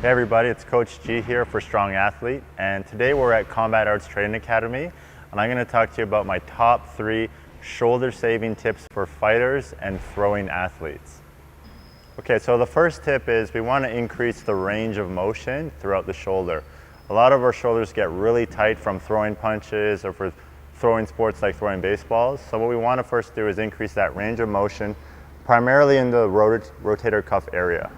Hey everybody, it's Coach G here for Strong Athlete, and today we're at Kombat Arts Training Academy, and I'm going to talk to you about my top 3 shoulder saving tips for fighters and throwing athletes. Okay, so the first tip is we want to increase the range of motion throughout the shoulder. A lot of our shoulders get really tight from throwing punches or for throwing sports like throwing baseballs. So what we want to first do is increase that range of motion, primarily in the rotator cuff area.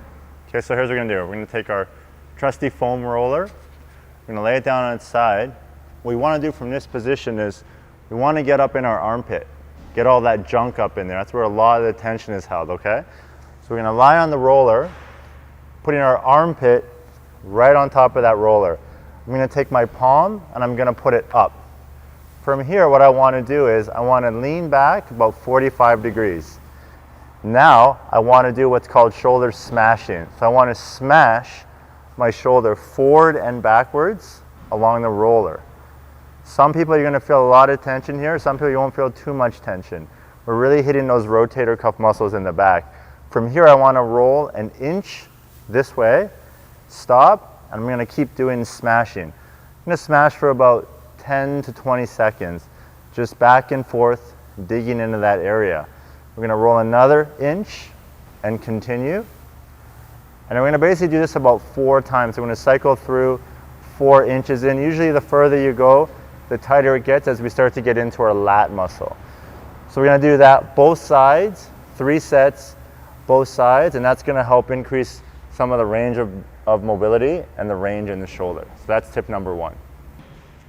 Okay, so here's what we're going to do. We're going to take our trusty foam roller. We're going to lay it down on its side. What we want to do from this position is we want to get up in our armpit. Get all that junk up in there. That's where a lot of the tension is held, okay? So we're going to lie on the roller, putting our armpit right on top of that roller. I'm going to take my palm and I'm going to put it up. From here, what I want to do is I want to lean back about 45 degrees. Now, I want to do what's called shoulder smashing. So I want to smash my shoulder forward and backwards along the roller. Some people, you're going to feel a lot of tension here. Some people, you won't feel too much tension. We're really hitting those rotator cuff muscles in the back. From here, I want to roll an inch this way, stop, and I'm going to keep doing smashing. I'm going to smash for about 10 to 20 seconds, just back and forth, digging into that area. We're going to roll another inch and continue. And we're going to basically do this about 4 times. So we're going to cycle through 4 inches in. Usually the further you go, the tighter it gets as we start to get into our lat muscle. So we're going to do that both sides, 3 sets, both sides, and that's going to help increase some of the range of mobility and the range in the shoulder. So that's tip number 1.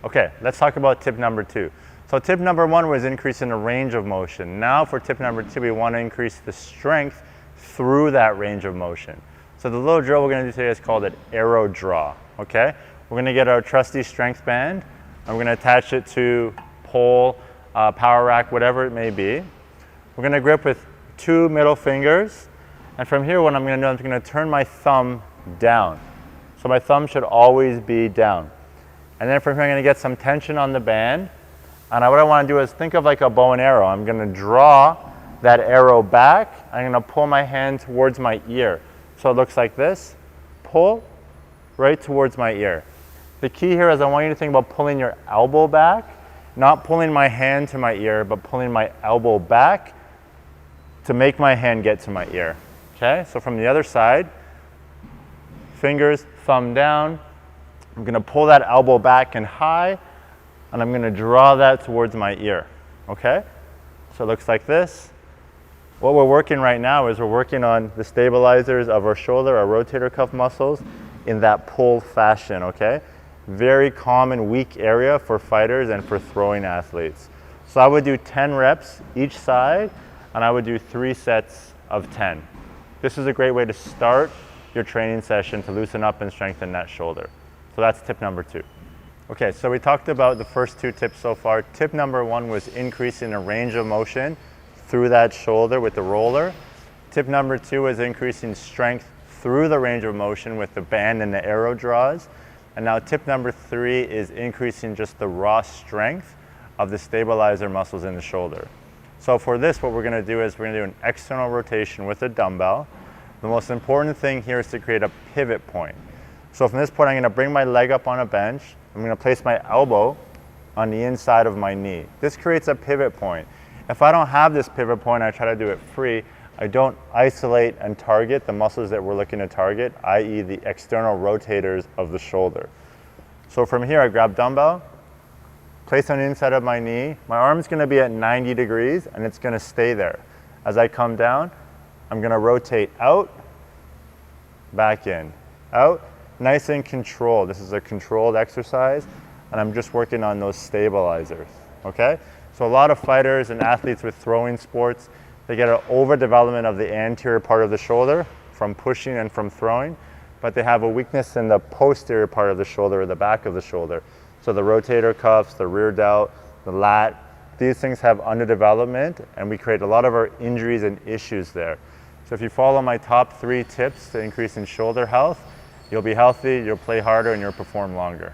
Okay, let's talk about tip number 2. So tip number 1 was increasing the range of motion. Now for tip number 2, we want to increase the strength through that range of motion. So the little drill we're going to do today is called an arrow draw, okay? We're going to get our trusty strength band, and we're going to attach it to pole, power rack, whatever it may be. We're going to grip with 2 middle fingers, and from here what I'm going to do is I'm going to turn my thumb down. So my thumb should always be down. And then from here I'm going to get some tension on the band. And what I want to do is think of like a bow and arrow. I'm going to draw that arrow back. I'm going to pull my hand towards my ear. So it looks like this. Pull right towards my ear. The key here is I want you to think about pulling your elbow back, not pulling my hand to my ear, but pulling my elbow back to make my hand get to my ear. Okay, so from the other side, fingers, thumb down. I'm going to pull that elbow back and high, and I'm going to draw that towards my ear. Okay, so it looks like this. What we're working right now is we're working on the stabilizers of our shoulder, our rotator cuff muscles, in that pull fashion, okay? Very common weak area for fighters and for throwing athletes. So I would do 10 reps each side, and I would do 3 sets of 10. This is a great way to start your training session to loosen up and strengthen that shoulder. So that's tip number 2. Okay, so we talked about the first 2 tips so far. Tip number 1 was increasing the range of motion through that shoulder with the roller. Tip number 2 is increasing strength through the range of motion with the band and the arrow draws. And now tip number 3 is increasing just the raw strength of the stabilizer muscles in the shoulder. So for this, what we're going to do is we're going to do an external rotation with a dumbbell. The most important thing here is to create a pivot point. So from this point, I'm going to bring my leg up on a bench. I'm going to place my elbow on the inside of my knee. This creates a pivot point. If I don't have this pivot point, I try to do it free. I don't isolate and target the muscles that we're looking to target, i.e. the external rotators of the shoulder. So from here, I grab dumbbell, place on the inside of my knee. My arm's going to be at 90 degrees, and it's going to stay there. As I come down, I'm going to rotate out, back in, out. Nice and controlled. This is a controlled exercise, and I'm just working on those stabilizers, okay? So a lot of fighters and athletes with throwing sports, they get an overdevelopment of the anterior part of the shoulder from pushing and from throwing, but they have a weakness in the posterior part of the shoulder or the back of the shoulder. So the rotator cuffs, the rear delt, the lat, these things have underdevelopment, and we create a lot of our injuries and issues there. So if you follow my top 3 tips to increase in shoulder health, you'll be healthy, you'll play harder, and you'll perform longer.